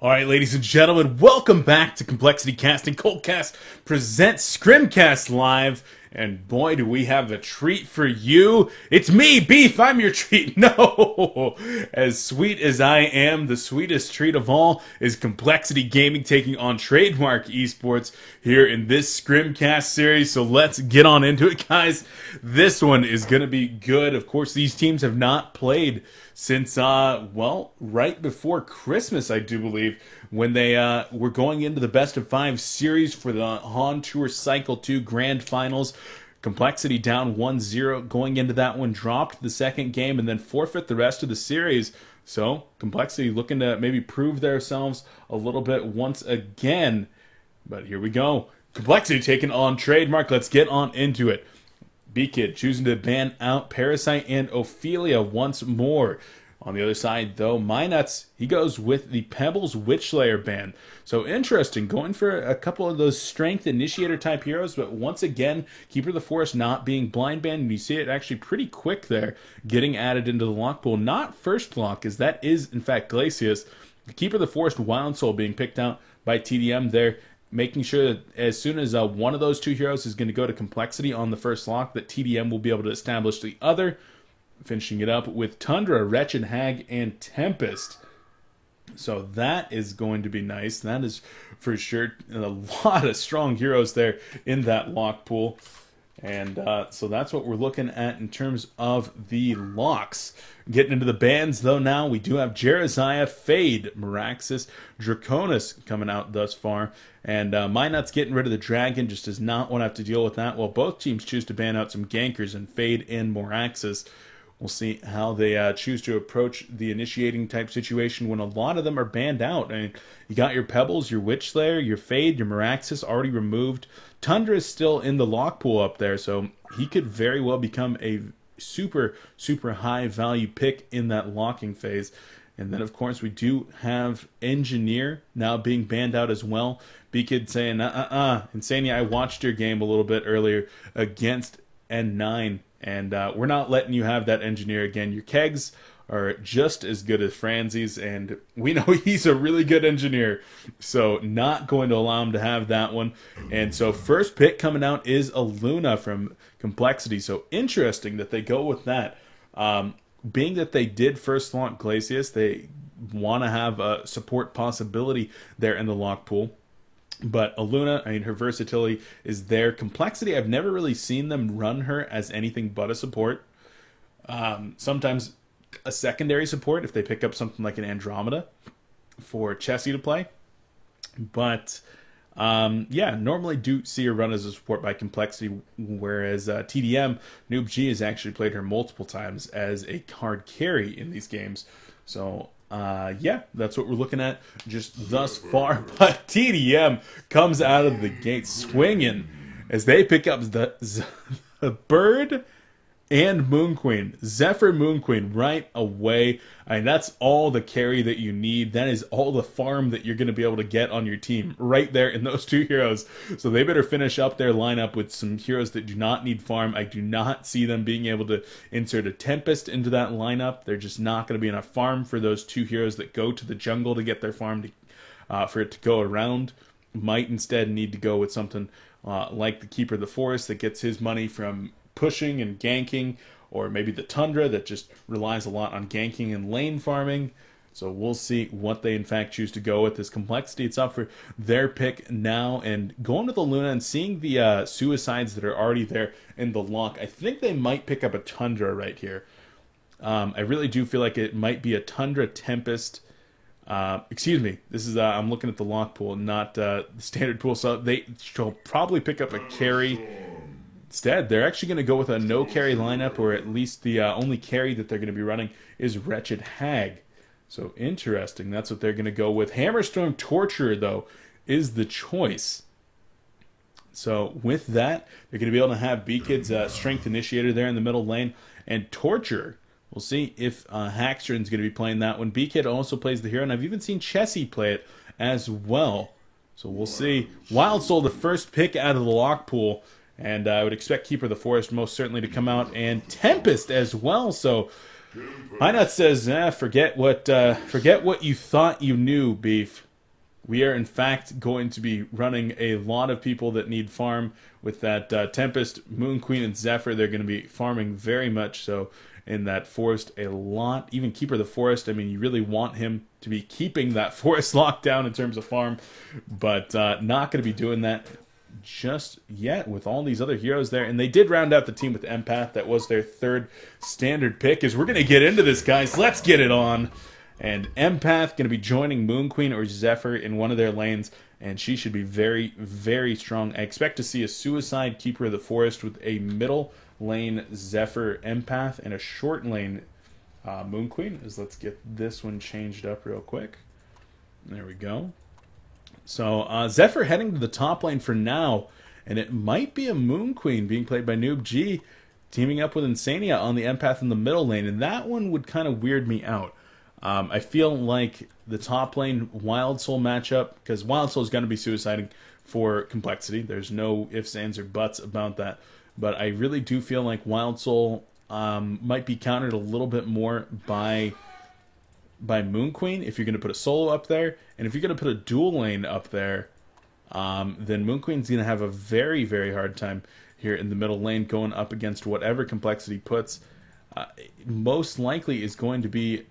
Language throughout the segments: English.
All right, ladies and gentlemen, welcome back to Complexity Casting. Coldcast presents Scrimcast Live, and boy, do we have a treat for you. It's me, Beef. I'm your treat. No, as sweet as I am, the sweetest treat of all is Complexity Gaming taking on Trademark Esports here in this Scrimcast series. So let's get on into it, guys. This one is going to be good. Of course, these teams have not played since, well, right before Christmas, I do believe, when they were going into the best of 5 series for the Han Tour Cycle 2 Grand Finals. Complexity down 1-0 going into that one, dropped the second game, and then forfeit the rest of the series. So, Complexity looking to maybe prove themselves a little bit once again. But here we go. Complexity taking on Trademark. Let's get on into it. B-Kid choosing to ban out Parasite and Ophelia once more. On the other side, though, Mynuts, he goes with the Pebbles Witchlayer ban. So interesting, going for a couple of those strength initiator type heroes, but once again, Keeper of the Forest not being blind banned, and you see it actually pretty quick there, getting added into the lock pool. Not first lock, as that is, in fact, Glacius. Keeper of the Forest Wild Soul being picked out by TDM there, making sure that as soon as one of those two heroes is going to go to Complexity on the first lock, that TDM will be able to establish the other. Finishing it up with Tundra, Wretched Hag, and Tempest. So that is going to be nice. That is for sure a lot of strong heroes there in that lock pool. And so that's what we're looking at in terms of the locks. Getting into the bans, though, now we do have Jeraziah, Fade, Meraxis, Draconis coming out thus far. And Mynuts getting rid of the Dragon, just does not want to have to deal with that. Well, both teams choose to ban out some Gankers in Fade and Meraxis. We'll see how they choose to approach the initiating type situation when a lot of them are banned out. I mean, you got your Pebbles, your Witchlayer, your Fade, your Meraxis already removed. Tundra is still in the lock pool up there, so he could very well become a super, super high value pick in that locking phase. And then, of course, we do have Engineer now being banned out as well. B-Kid saying, Insania, I watched your game a little bit earlier against N9. And we're not letting you have that Engineer again. Your kegs are just as good as Franzi's, and we know he's a really good engineer. So not going to allow him to have that one. And so first pick coming out is a Luna from Complexity. So interesting that they go with that. Being that they did first lock Glacius, they want to have a support possibility there in the lock pool. But Aluna, I mean, her versatility is there. Complexity, I've never really seen them run her as anything but a support. Sometimes a secondary support if they pick up something like an Andromeda for Chessie to play. But, yeah, normally do see her run as a support by Complexity, whereas TDM, Noob G has actually played her multiple times as a hard carry in these games. So yeah, that's what we're looking at just thus far. But TDM comes out of the gate swinging as they pick up the Bird and Moon Queen. Zephyr Moon Queen right away. I mean, that's all the carry that you need. That is all the farm that you're going to be able to get on your team right there in those two heroes. So they better finish up their lineup with some heroes that do not need farm. I do not see them being able to insert a Tempest into that lineup. They're just not going to be enough farm for those two heroes that go to the jungle to get their farm for it to go around. Might instead need to go with something like the Keeper of the Forest that gets his money from pushing and ganking, or maybe the Tundra that just relies a lot on ganking and lane farming. So we'll see what they in fact choose to go with. This Complexity, it's up for their pick now, and going to the Luna and seeing the suicides that are already there in the lock, I think they might pick up a Tundra right here. I really do feel like it might be a Tundra Tempest. Excuse me, this is I'm looking at the lock pool, not the standard pool, so they shall probably pick up a carry. Instead, they're actually going to go with a no-carry lineup, or at least the only carry that they're going to be running is Wretched Hag. So, interesting. That's what they're going to go with. Hammerstorm Torturer, though, is the choice. So, with that, they're going to be able to have B-Kid's Strength Initiator there in the middle lane, and Torturer. We'll see if Hackstron's going to be playing that one. B-Kid also plays the hero, and I've even seen Chessie play it as well. So, we'll see. Wild Soul, the first pick out of the lock pool. And I would expect Keeper of the Forest most certainly to come out, and Tempest as well. So Mynut says, forget what you thought you knew, Beef. we are in fact going to be running a lot of people that need farm with that Tempest, Moon Queen, and Zephyr. They're going to be farming very much so in that forest a lot. Even Keeper of the Forest, I mean, you really want him to be keeping that forest locked down in terms of farm, but not going to be doing that just yet with all these other heroes there. And they did round out the team with Empath. That was their third standard pick. As we're going to get into this, guys, let's get it on. And Empath going to be joining Moon Queen or Zephyr in one of their lanes, and she should be very, very strong. I expect to see a Suicide Keeper of the Forest with a middle lane Zephyr Empath and a short lane Moon Queen. Let's get this one changed up real quick. There we go. So Zephyr heading to the top lane for now, and it might be a Moon Queen being played by Noob G, teaming up with Insania on the Empath in the middle lane, and that one would kind of weird me out. I feel like the top lane Wild Soul matchup, because Wild Soul is going to be suiciding for Complexity. There's no ifs, ands, or buts about that. But I really do feel like Wild Soul might be countered a little bit more by Moon Queen if you're going to put a solo up there. And if you're going to put a dual lane up there, then Moon Queen's going to have a very, very hard time here in the middle lane going up against whatever Complexity puts. Most likely is going to be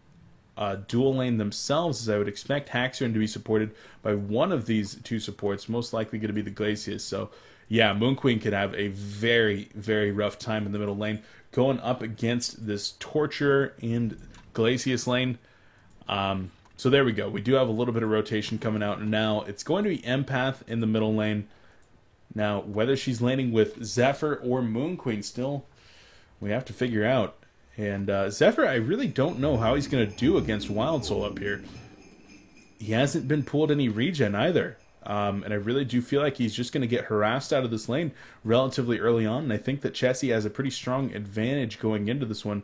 dual lane themselves, as I would expect Haxorn to be supported by one of these two supports, most likely going to be the Glacius. So, yeah, Moon Queen could have a very, very rough time in the middle lane going up against this Torturer and Glacius lane. So there we go. We do have a little bit of rotation coming out now. It's going to be Empath in the middle lane. Now, whether she's laning with Zephyr or Moon Queen still, we have to figure out. And Zephyr, I really don't know how he's going to do against Wild Soul up here. He hasn't been pulled any regen either. And I really do feel like he's just going to get harassed out of this lane relatively early on. And I think that Chessie has a pretty strong advantage going into this one.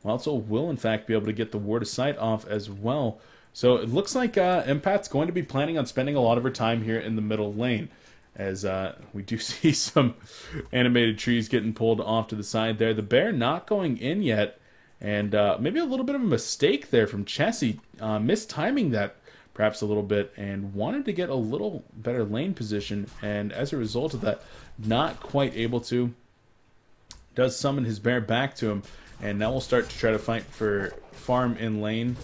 Wild Soul will, in fact, be able to get the Ward of Sight off as well. So it looks like Empath's going to be planning on spending a lot of her time here in the middle lane. As we do see some animated trees getting pulled off to the side there. The bear not going in yet. And maybe a little bit of a mistake there from Chessie. Mistiming that perhaps a little bit. And wanted to get a little better lane position. And as a result of that, not quite able to. Does summon his bear back to him. And now we'll start to try to fight for farm in lane.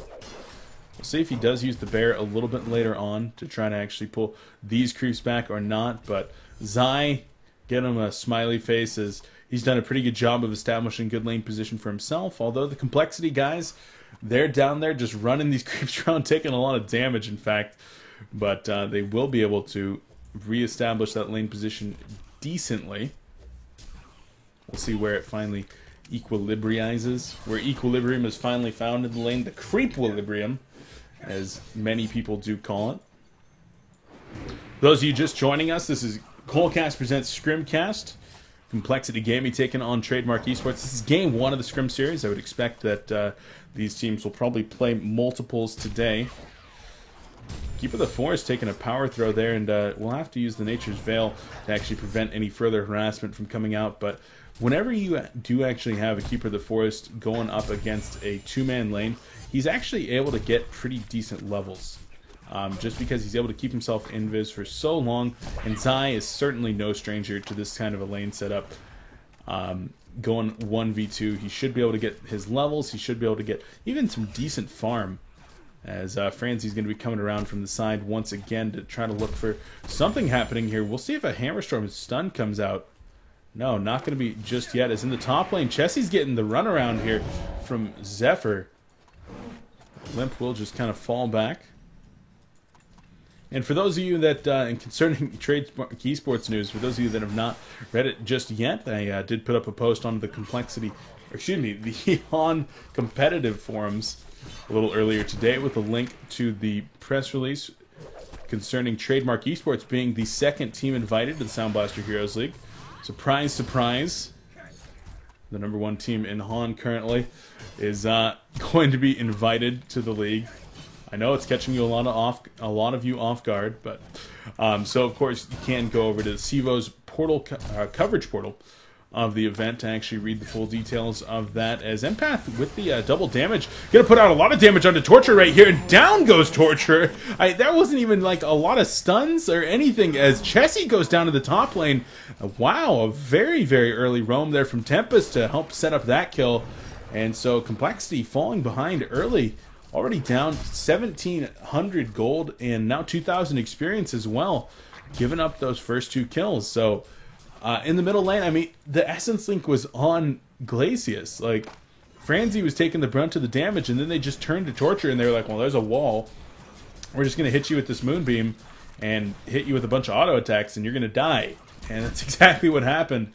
We'll see if he does use the bear a little bit later on to try to actually pull these creeps back or not. But Zai, get him a smiley face, as he's done a pretty good job of establishing good lane position for himself. Although the Complexity guys, they're down there just running these creeps around, taking a lot of damage, in fact. But they will be able to reestablish that lane position decently. We'll see where it finally equilibriizes. Where equilibrium is finally found in the lane. The creep-wilibrium, as many people do call it. For those of you just joining us, this is Colecast presents Scrimcast. Complexity Gaming taking on Trademark Esports. This is game one of the Scrim series. I would expect that these teams will probably play multiples today. Keeper of the Forest taking a power throw there, and we'll have to use the Nature's Veil to actually prevent any further harassment from coming out. But whenever you do actually have a Keeper of the Forest going up against a two-man lane, he's actually able to get pretty decent levels. Just because he's able to keep himself invis for so long. And Zai is certainly no stranger to this kind of a lane setup. Going 1v2, he should be able to get his levels. He should be able to get even some decent farm. As Franzi's going to be coming around from the side once again to try to look for something happening here. We'll see if a Hammerstorm stun comes out. No, not going to be just yet. As in the top lane, Chessie's getting the runaround here from Zephyr. Limp will just kind of fall back. And for those of you that, and concerning Trademark Esports news, for those of you that have not read it just yet, I did put up a post on the Complexity, or excuse me, the On competitive forums a little earlier today with a link to the press release concerning Trademark Esports being the second team invited to the Sound Blaster Heroes League. Surprise, surprise. The number one team in Han currently is going to be invited to the league. I know it's catching you a lot of you off guard, but so of course you can go over to Sivo's portal coverage portal of the event to actually read the full details of that, as Empath with the double damage gonna put out a lot of damage onto Torture right here, and down goes Torture. That wasn't even like a lot of stuns or anything, as Chessie goes down to the top lane. Wow, a very, very early roam there from Tempest to help set up that kill. And so Complexity falling behind early, already down 1,700 gold and now 2,000 experience as well, giving up those first 2 kills. So in the middle lane, I mean, the Essence Link was on Glacius. Like, Franzi was taking the brunt of the damage, and then they just turned to Torture, and they were like, well, there's a wall. We're just going to hit you with this Moonbeam and hit you with a bunch of auto attacks, and you're going to die. And that's exactly what happened,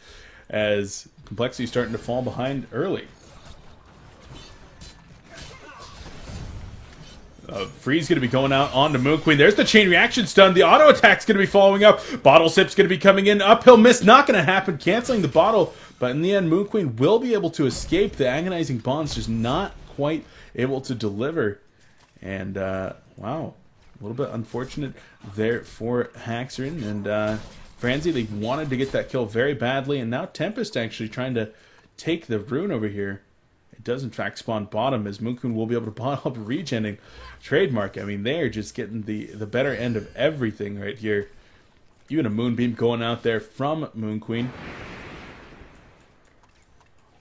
as Complexity is starting to fall behind early. Free's going to be going out onto Moon Queen. There's the chain reaction stun. The auto attack's going to be following up. Bottle Sip's going to be coming in. Uphill miss, not going to happen. Canceling the bottle. But in the end, Moon Queen will be able to escape. The agonizing bond's just not quite able to deliver. And, wow, a little bit unfortunate there for Haxorn. And Franzi, they wanted to get that kill very badly. And now Tempest actually trying to take the rune over here. It does, in fact, spawn bottom, as Moon Queen will be able to bottom up regening Trademark. I mean, they are just getting the better end of everything right here. Even a Moonbeam going out there from Moon Queen.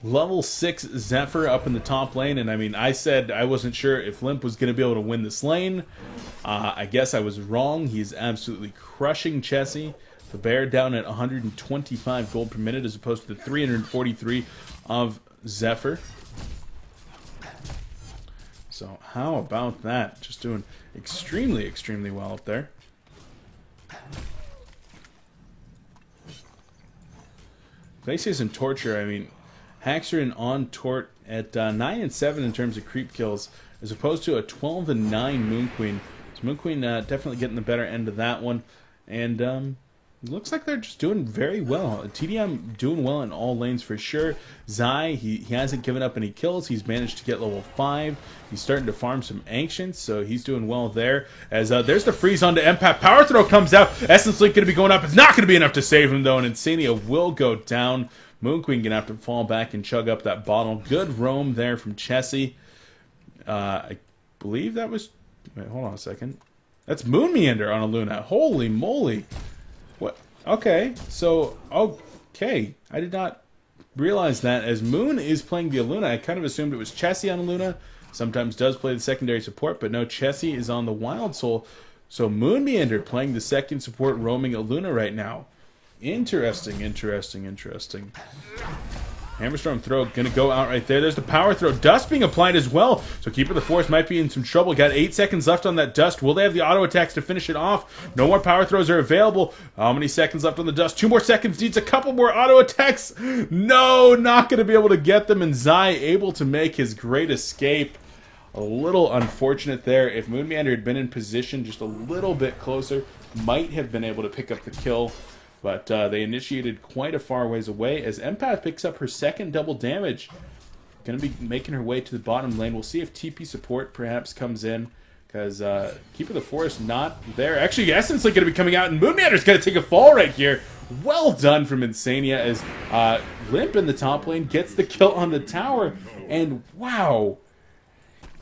Level 6 Zephyr up in the top lane, and I mean, I said I wasn't sure if Limp was going to be able to win this lane. I guess I was wrong. He's absolutely crushing Chessie. The bear down at 125 gold per minute as opposed to the 343 of Zephyr. So how about that? Just doing extremely, extremely well up there. Glacius and Torture, I mean, Haxorn on Tort at 9 and 7 in terms of creep kills, as opposed to a 12 and 9 Moon Queen. So Moon Queen definitely getting the better end of that one. And it looks like they're just doing very well. TDM doing well in all lanes for sure. Zai, he hasn't given up any kills. He's managed to get level 5. He's starting to farm some Ancients, so he's doing well there. As there's the freeze onto Empath. Power Throw comes out. Essence Link going to be going up. It's not going to be enough to save him, though, and Insania will go down. Moon Queen going to have to fall back and chug up that bottle. Good roam there from Chessie. I believe that was... Wait, hold on a second. That's Moon Meander on a Luna. Holy moly. What? Okay, so, okay. I did not realize that, as Moon is playing the Luna. I kind of assumed it was Chessie on Luna. Sometimes does play the secondary support, but no, Chessie is on the Wild Soul. So Moon Meander playing the second support, roaming a Luna right now. Interesting, interesting, interesting. Hammerstorm throw gonna go out right there. There's the power throw. Dust being applied as well. So Keeper of the Forest might be in some trouble. Got 8 seconds left on that Dust. Will they have the auto attacks to finish it off? No more power throws are available. How many seconds left on the Dust? 2 more seconds. Needs a couple more auto attacks. No, not gonna be able to get them. And Zai able to make his great escape. A little unfortunate there. If Moon Meander had been in position just a little bit closer, might have been able to pick up the kill. But they initiated quite a far ways away, as Empath picks up her second double damage. Going to be making her way to the bottom lane. We'll see if TP support perhaps comes in, because Keeper of the Forest not there. Actually, Essence Link going to be coming out, and Moon Meander's going to take a fall right here. Well done from Insania, as Limp in the top lane gets the kill on the tower. And wow,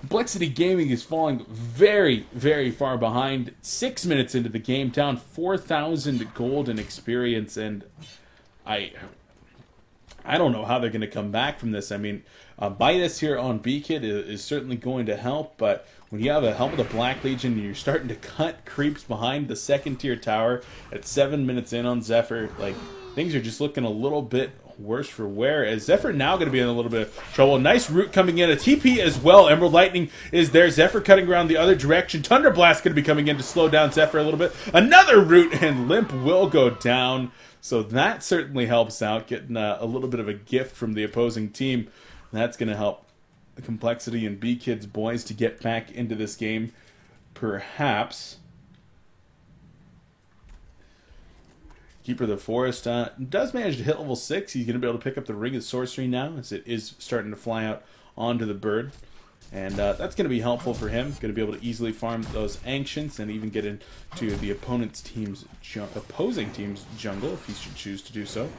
Complexity Gaming is falling very, very far behind. 6 minutes into the game, down 4,000 gold in experience, and I don't know how they're going to come back from this. I mean, Bitus here on B-Kid is certainly going to help, but when you have a Helm of the Black Legion and you're starting to cut creeps behind the second tier tower at 7 minutes in on Zephyr, like, things are just looking a little bit worse for wear, as Zephyr now going to be in a little bit of trouble. Nice root coming in. A TP as well. Emerald Lightning is there. Zephyr cutting around the other direction. Thunder Blast going to be coming in to slow down Zephyr a little bit. Another root, and Limp will go down. So that certainly helps out, getting a little bit of a gift from the opposing team. That's going to help the Complexity and B-Kids boys to get back into this game, perhaps. Keeper of the Forest does manage to hit level 6. He's going to be able to pick up the Ring of Sorcery now, as it is starting to fly out onto the bird. And that's going to be helpful for him. Going to be able to easily farm those Ancients and even get into the opposing team's jungle, if he should choose to do so.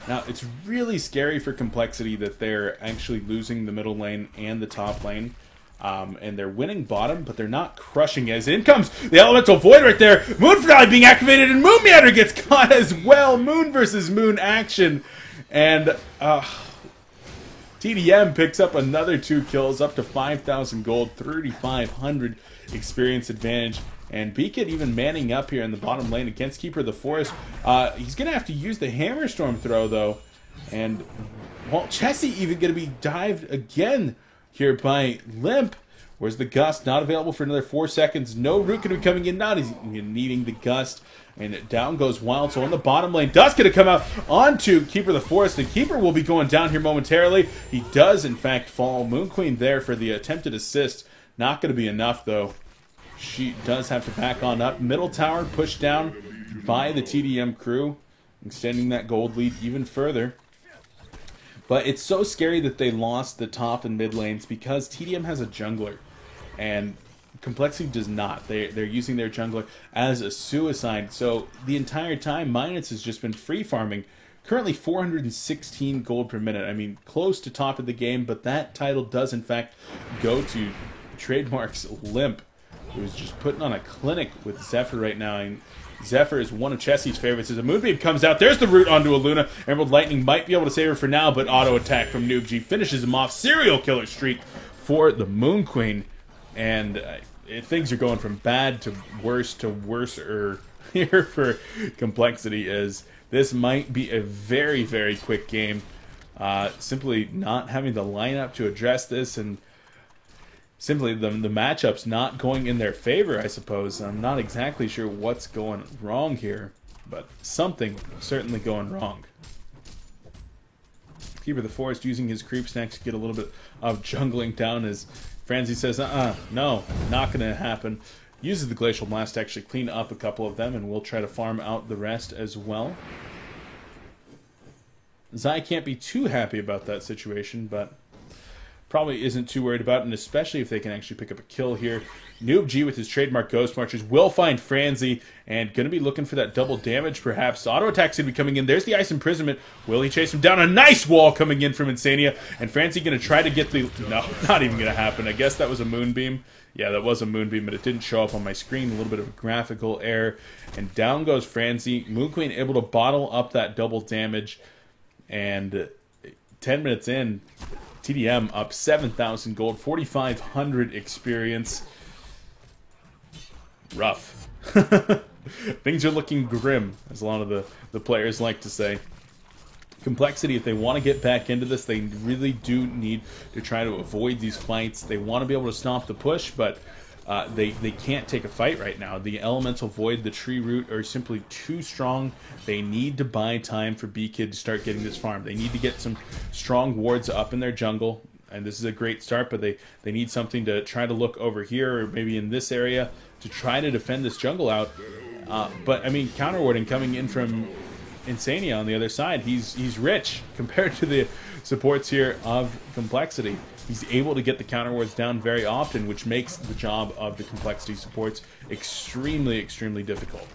Now, it's really scary for Complexity that they're actually losing the middle lane and the top lane. And they're winning bottom, but they're not crushing as in comes the Elemental Void right there. Moon Finale being activated, and Moon Meander gets caught as well. Moon versus Moon action. And TDM picks up another 2 kills, up to 5,000 gold, 3,500 experience advantage. And Beacon even manning up here in the bottom lane against Keeper of the Forest. He's going to have to use the Hammerstorm throw, though. And, well, Chessie even going to be dived again here by Limp. Where's the Gust? Not available for another 4 seconds. No Root going to be coming in. Not even needing the Gust. And down goes Wild. So on the bottom lane, Dust going to come out onto Keeper of the Forest. And Keeper will be going down here momentarily. He does, in fact, fall. Moon Queen there for the attempted assist. Not going to be enough, though. She does have to back on up. Middle tower pushed down by the TDM crew, extending that gold lead even further. But it's so scary that they lost the top and mid lanes because TDM has a jungler, and Complexity does not. They're using their jungler as a suicide. So the entire time, Minus has just been free farming. Currently 416 gold per minute. I mean, close to top of the game, but that title does in fact go to Trademark's Limp, who's just putting on a clinic with Zephyr right now. And Zephyr is one of Chessie's favorites. As a Moonbeam comes out, there's the root onto a Luna. Emerald Lightning might be able to save her for now, but auto attack from Noobg finishes him off. Serial killer streak for the Moon Queen. And things are going from bad to worse here for Complexity, as this might be a very, very quick game. Simply not having the lineup to address this, and simply the matchups not going in their favor, I suppose. I'm not exactly sure what's going wrong here, but something certainly going wrong. Keeper of the Forest using his creep snacks to get a little bit of jungling down, as Franzi says, no, not going to happen. Uses the Glacial Blast to actually clean up a couple of them, and we'll try to farm out the rest as well. Zai can't be too happy about that situation, but probably isn't too worried about it, and especially if they can actually pick up a kill here. Noobg with his trademark Ghost Marchers will find Franzi, and going to be looking for that double damage perhaps. Auto attack's going to be coming in. There's the Ice Imprisonment. Will he chase him down? A nice wall coming in from Insania, and Franzi going to try to get the... No, not even going to happen. I guess that was a Moonbeam. Yeah, that was a Moonbeam, but it didn't show up on my screen. A little bit of a graphical error. And down goes Franzi. Moon Queen able to bottle up that double damage, and 10 minutes in, TDM up 7,000 gold, 4,500 experience. Rough. Things are looking grim, as a lot of the players like to say. Complexity, if they want to get back into this, they really do need to try to avoid these fights. They want to be able to stop the push, but they can't take a fight right now. The Elemental Void, the Tree Root are simply too strong. They need to buy time for B-Kid to start getting this farm. They need to get some strong wards up in their jungle, and this is a great start, but they need something to try to look over here or maybe in this area to try to defend this jungle out. But, I mean, counter warding coming in from Insania on the other side. He's rich compared to the supports here of Complexity. He's able to get the counter wards down very often, which makes the job of the Complexity supports extremely, extremely difficult.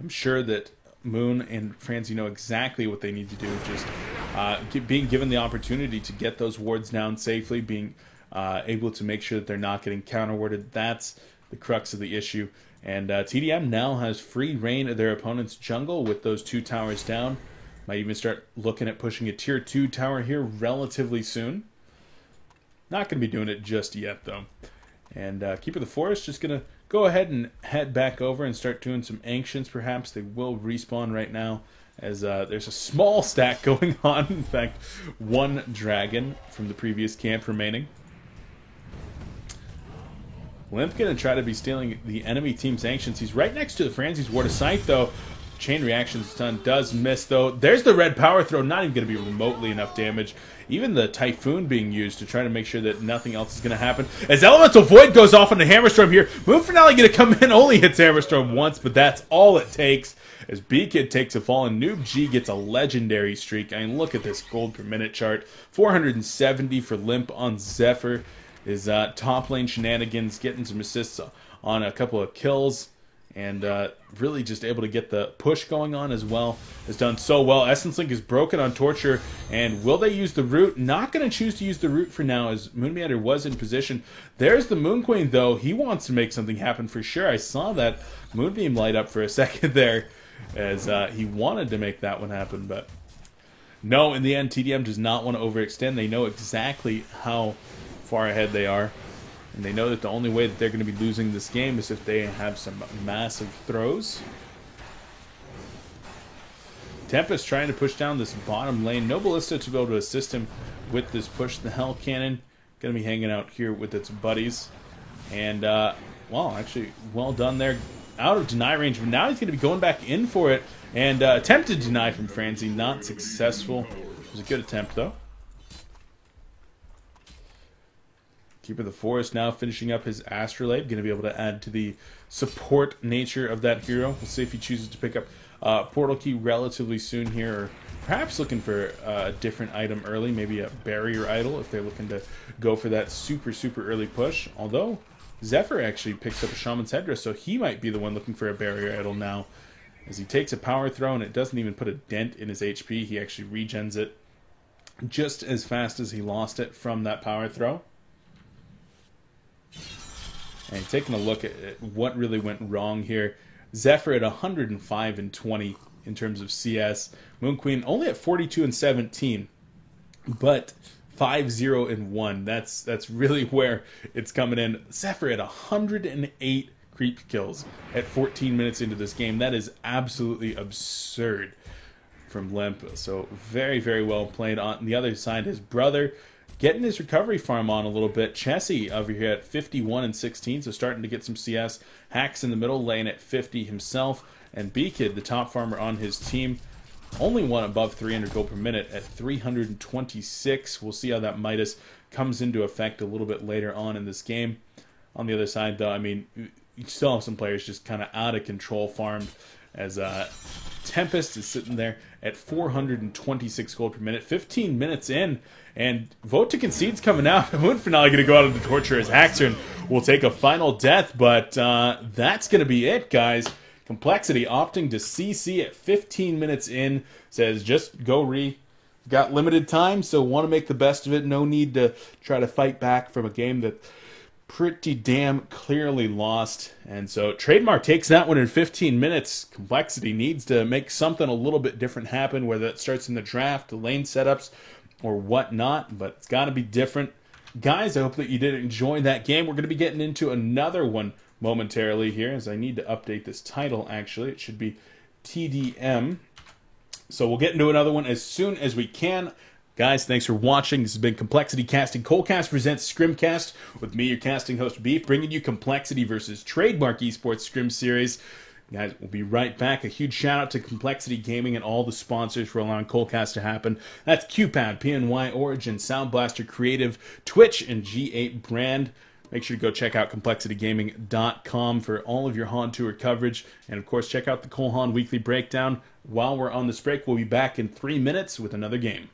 I'm sure that Moon and Franzi know exactly what they need to do, just being given the opportunity to get those wards down safely, being able to make sure that they're not getting counter warded. That's the crux of the issue. And TDM now has free reign of their opponent's jungle with those 2 towers down. Might even start looking at pushing a tier 2 tower here relatively soon. Not going to be doing it just yet, though. And Keeper of the Forest just going to go ahead and head back over and start doing some Ancients, perhaps. They will respawn right now, as there's a small stack going on. In fact, 1 dragon from the previous camp remaining. Limp going to try to be stealing the enemy team's Ancients. He's right next to the Franzi's Ward of Sight, though. Chain Reaction stun does miss, though. There's the red power throw, not even going to be remotely enough damage. Even the Typhoon being used to try to make sure that nothing else is going to happen. As Elemental Void goes off on the Hammerstorm here, Moon Finale going to come in, only hits Hammerstorm once, but that's all it takes. As B-Kid takes a fall and Noobg gets a legendary streak. I mean, look at this gold per minute chart. 470 for Limp on Zephyr. His top lane shenanigans, getting some assists on a couple of kills. and really just able to get the push going on as well. Has done so well. Essence Link is broken on Torture, and will they use the root? Not going to choose to use the root for now, as Moon Meander was in position. There's the Moon Queen, though. He wants to make something happen for sure. I saw that Moonbeam light up for a second there, as he wanted to make that one happen, but no, in the end, TDM does not want to overextend. They know exactly how far ahead they are. And they know that the only way that they're going to be losing this game is if they have some massive throws. Tempest trying to push down this bottom lane. No Ballista to be able to assist him with this push. The Hell Cannon going to be hanging out here with its buddies. And, well, actually, well done there. Out of deny range, but now he's going to be going back in for it. And attempted deny from Franzi, not successful. It was a good attempt, though. Keeper of the Forest now finishing up his Astrolabe. Going to be able to add to the support nature of that hero. We'll see if he chooses to pick up Portal Key relatively soon here. Or perhaps looking for a different item early. Maybe a Barrier Idol if they're looking to go for that super, super early push. Although Zephyr actually picks up a Shaman's Headdress, so he might be the one looking for a Barrier Idol now. As he takes a Power Throw and it doesn't even put a dent in his HP. He actually regens it just as fast as he lost it from that Power Throw. And taking a look at what really went wrong here. Zephyr at 105 and 20 in terms of CS. Moon Queen only at 42 and 17. But 5-0 and 1. That's really where it's coming in. Zephyr at 108 creep kills at 14 minutes into this game. That is absolutely absurd from Limp. So very, very well played. On the other side, his brother getting his recovery farm on a little bit. Chessie over here at 51 and 16, so starting to get some CS. Hacks in the middle lane at 50 himself. And B-Kid, the top farmer on his team, only one above 300 gold per minute at 326. We'll see how that Midas comes into effect a little bit later on in this game. On the other side, though, I mean, you still have some players just kind of out of control farmed, as Tempest is sitting there at 426 gold per minute, 15 minutes in, and Vote to Concede's coming out. Moon Finale going to go out into Torture as Haxorn will take a final death, but that's going to be it, guys. Complexity opting to CC at 15 minutes in, says just go re. Got limited time, so want to make the best of it. No need to try to fight back from a game that pretty damn clearly lost. And so Trademark takes that one in 15 minutes. Complexity needs to make something a little bit different happen, whether that starts in the draft, the lane setups, or whatnot, but it's got to be different. Guys, I hope that you did enjoy that game. We're going to be getting into another one momentarily here, as I need to update this title, actually. It should be TDM. So we'll get into another one as soon as we can. Guys, thanks for watching. This has been Complexity Casting. Colecast presents Scrimcast with me, your casting host, Beef, bringing you Complexity versus Trademark Esports Scrim Series. Guys, we'll be right back. A huge shout out to Complexity Gaming and all the sponsors for allowing Colecast to happen. That's QPad, PNY Origin, Sound Blaster Creative, Twitch, and G8 Brand. Make sure to go check out ComplexityGaming.com for all of your Han Tour coverage. And, of course, check out the Cole Haan Weekly Breakdown. While we're on this break, we'll be back in 3 minutes with another game.